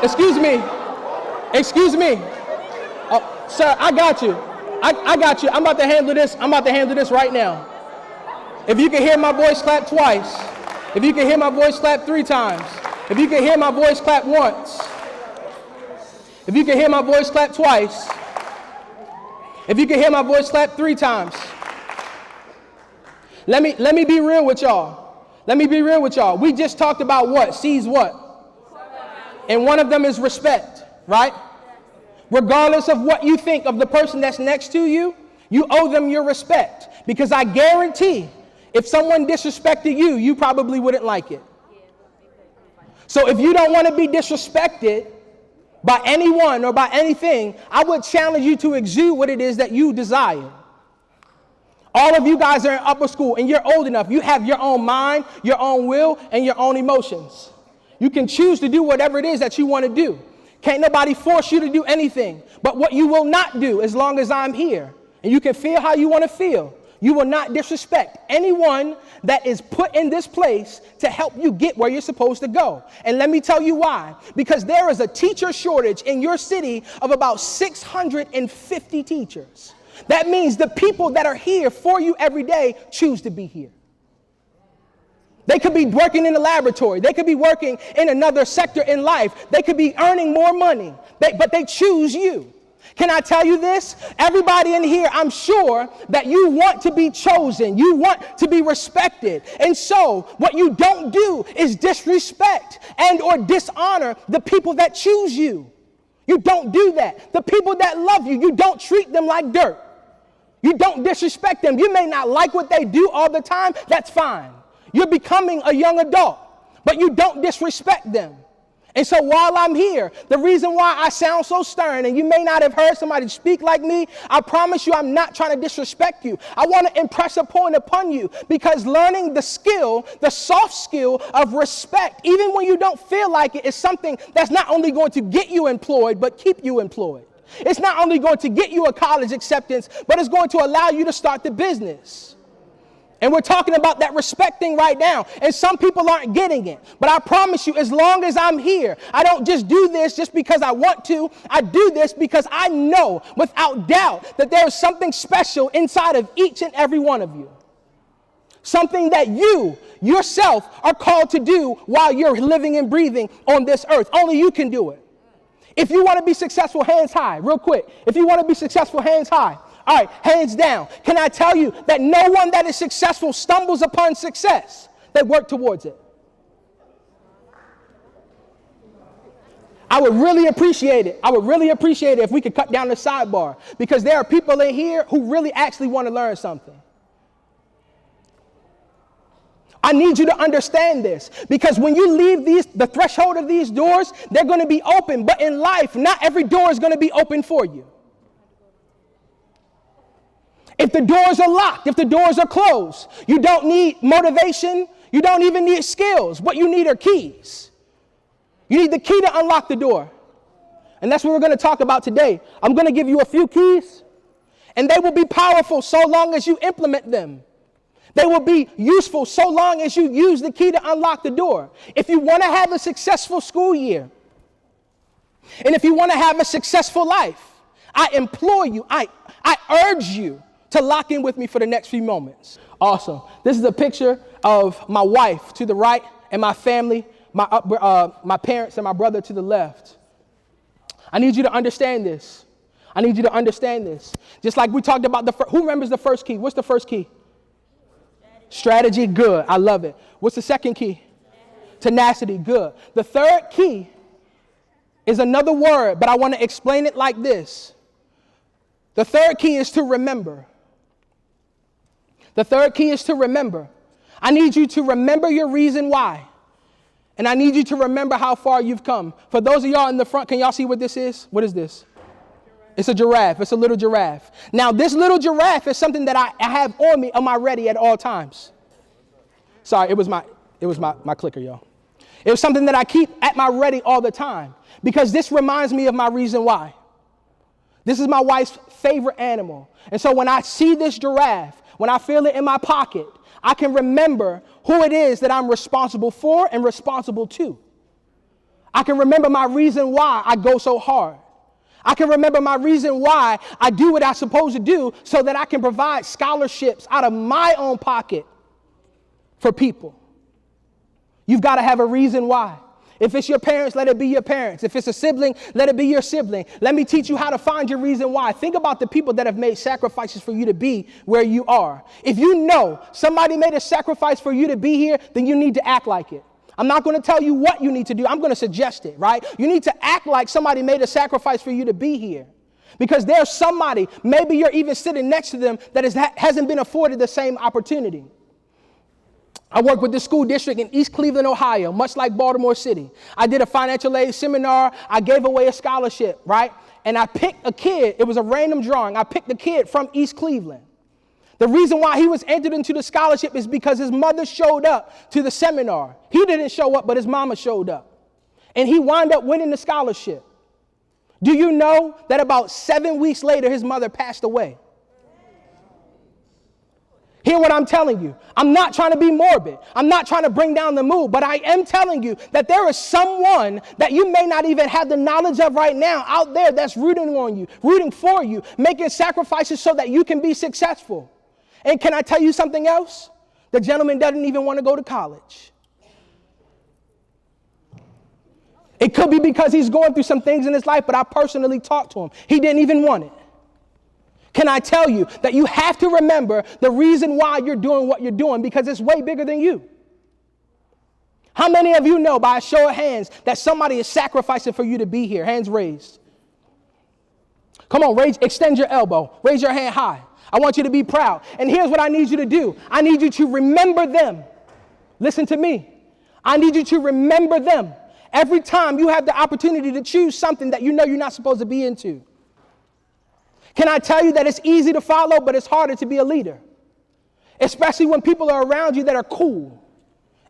Excuse me. Excuse me. Oh, sir, I got you. I got you. I'm about to handle this. I'm about to handle this right now. If you can hear my voice, clap twice. If you can hear my voice, clap 3 times. If you can hear my voice, clap once. If you can hear my voice, clap twice. If you can hear my voice, clap 3 times. Let me be real with y'all. Let me be real with y'all. We just talked about what? C's what? And one of them is respect, right? Regardless of what you think of the person that's next to you, you owe them your respect. Because I guarantee, if someone disrespected you, you probably wouldn't like it. So if you don't want to be disrespected by anyone or by anything, I would challenge you to exude what it is that you desire. All of you guys are in upper school and you're old enough. You have your own mind, your own will, and your own emotions. You can choose to do whatever it is that you want to do. Can't nobody force you to do anything. But what you will not do, as long as I'm here, and you can feel how you want to feel, you will not disrespect anyone that is put in this place to help you get where you're supposed to go. And let me tell you why. Because there is a teacher shortage in your city of about 650 teachers. That means the people that are here for you every day choose to be here. They could be working in the laboratory. They could be working in another sector in life. They could be earning more money, but they choose you. Can I tell you this? Everybody in here, I'm sure that you want to be chosen. You want to be respected. And so what you don't do is disrespect and or dishonor the people that choose you. You don't do that. The people that love you, you don't treat them like dirt. You don't disrespect them. You may not like what they do all the time. That's fine. You're becoming a young adult, but you don't disrespect them. And so while I'm here, the reason why I sound so stern, and you may not have heard somebody speak like me, I promise you I'm not trying to disrespect you. I want to impress a point upon you, because learning the skill, the soft skill of respect, even when you don't feel like it, is something that's not only going to get you employed, but keep you employed. It's not only going to get you a college acceptance, but it's going to allow you to start the business. And we're talking about that respect thing right now. And some people aren't getting it. But I promise you, as long as I'm here, I don't just do this just because I want to. I do this because I know without doubt that there is something special inside of each and every one of you. Something that you yourself are called to do while you're living and breathing on this earth. Only you can do it. If you want to be successful, hands high, real quick. If you want to be successful, hands high. All right, hands down. Can I tell you that no one that is successful stumbles upon success? They work towards it. I would really appreciate it. I would really appreciate it if we could cut down the sidebar, because there are people in here who really actually want to learn something. I need you to understand this, because when you leave the threshold of these doors, they're going to be open. But in life, not every door is going to be open for you. If the doors are locked, if the doors are closed, you don't need motivation. You don't even need skills. What you need are keys. You need the key to unlock the door. And that's what we're going to talk about today. I'm going to give you a few keys, and they will be powerful so long as you implement them. They will be useful so long as you use the key to unlock the door. If you want to have a successful school year, and if you want to have a successful life, I implore you, I urge you to lock in with me for the next few moments. Awesome. This is a picture of my wife to the right and my family, my parents and my brother to the left. I need you to understand this. I need you to understand this. Just like we talked about who remembers the first key? What's the first key? Strategy. Good. I love it. What's the second key? Tenacity. Good. The third key is another word, but I want to explain it like this. The third key is to remember. The third key is to remember. I need you to remember your reason why. And I need you to remember how far you've come. For those of y'all in the front, can y'all see what this is? What is this? It's a giraffe. It's a little giraffe. Now, this little giraffe is something that I have on me, on my ready at all times. Sorry, it was my clicker, y'all. It was something that I keep at my ready all the time, because this reminds me of my reason why. This is my wife's favorite animal. And so when I see this giraffe, when I feel it in my pocket, I can remember who it is that I'm responsible for and responsible to. I can remember my reason why I go so hard. I can remember my reason why I do what I'm supposed to do so that I can provide scholarships out of my own pocket for people. You've got to have a reason why. If it's your parents, let it be your parents. If it's a sibling, let it be your sibling. Let me teach you how to find your reason why. Think about the people that have made sacrifices for you to be where you are. If you know somebody made a sacrifice for you to be here, then you need to act like it. I'm not going to tell you what you need to do. I'm going to suggest it, right? You need to act like somebody made a sacrifice for you to be here. Because there's somebody, maybe you're even sitting next to them, that hasn't been afforded the same opportunity. I work with the school district in East Cleveland, Ohio, much like Baltimore City. I did a financial aid seminar. I gave away a scholarship, right? And I picked a kid. It was a random drawing. I picked a kid from East Cleveland. The reason why he was entered into the scholarship is because his mother showed up to the seminar. He didn't show up, but his mama showed up. And he wound up winning the scholarship. Do you know that about 7 weeks later, his mother passed away? Hear what I'm telling you. I'm not trying to be morbid. I'm not trying to bring down the mood, but I am telling you that there is someone that you may not even have the knowledge of right now out there that's rooting on you, rooting for you, making sacrifices so that you can be successful. And can I tell you something else? The gentleman doesn't even want to go to college. It could be because he's going through some things in his life, but I personally talked to him. He didn't even want it. Can I tell you that you have to remember the reason why you're doing what you're doing, because it's way bigger than you? How many of you know by a show of hands that somebody is sacrificing for you to be here? Hands raised. Come on, extend your elbow. Raise your hand high. I want you to be proud. And here's what I need you to do. I need you to remember them. Listen to me. I need you to remember them every time you have the opportunity to choose something that you know you're not supposed to be into. Can I tell you that it's easy to follow, but it's harder to be a leader? Especially when people are around you that are cool.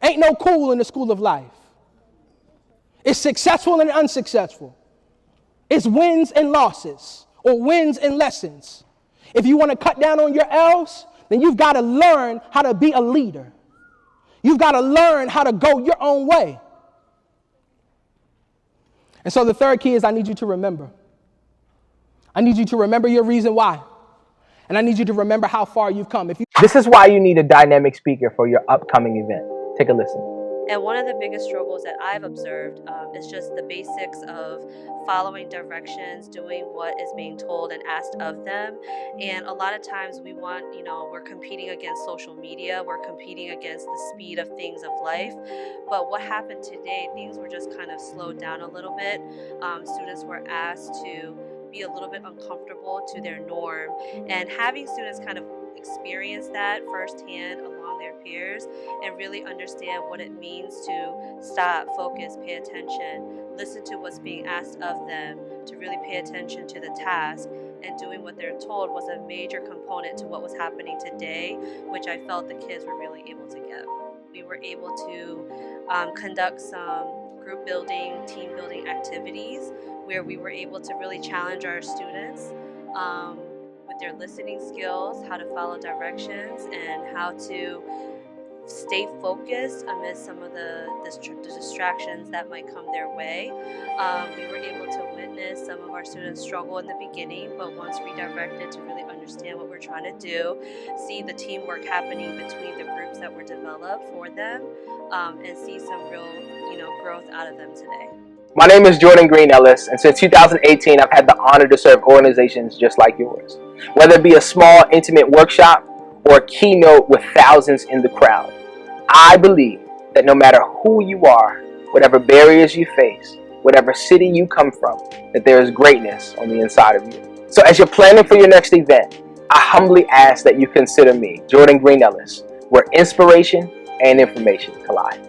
Ain't no cool in the school of life. It's successful and unsuccessful. It's wins and losses, or wins and lessons. If you want to cut down on your L's, then you've got to learn how to be a leader. You've got to learn how to go your own way. And so the third key is I need you to remember. I need you to remember your reason why. And I need you to remember how far you've come. This is why you need a dynamic speaker for your upcoming event. Take a listen. And one of the biggest struggles that I've observed is just the basics of following directions, doing what is being told and asked of them. And a lot of times we're competing against social media, we're competing against the speed of things of life. But what happened today, things were just kind of slowed down a little bit. Students were asked to be a little bit uncomfortable to their norm, and having students kind of experience that firsthand along their peers and really understand what it means to stop, focus, pay attention, listen to what's being asked of them, to really pay attention to the task and doing what they're told was a major component to what was happening today, which I felt the kids were really able to get. We were able to conduct some group building, team building activities where we were able to really challenge our students with their listening skills, how to follow directions, and how to stay focused amidst some of the distractions that might come their way. We were able to witness some of our students struggle in the beginning, but once redirected to really understand what we're trying to do, see the teamwork happening between the groups that were developed for them, and see some real growth out of them today. My name is Jordan Green-Ellis, and since 2018, I've had the honor to serve organizations just like yours. Whether it be a small, intimate workshop or a keynote with thousands in the crowd, I believe that no matter who you are, whatever barriers you face, whatever city you come from, that there is greatness on the inside of you. So as you're planning for your next event, I humbly ask that you consider me, Jordan Green-Ellis, where inspiration and information collide.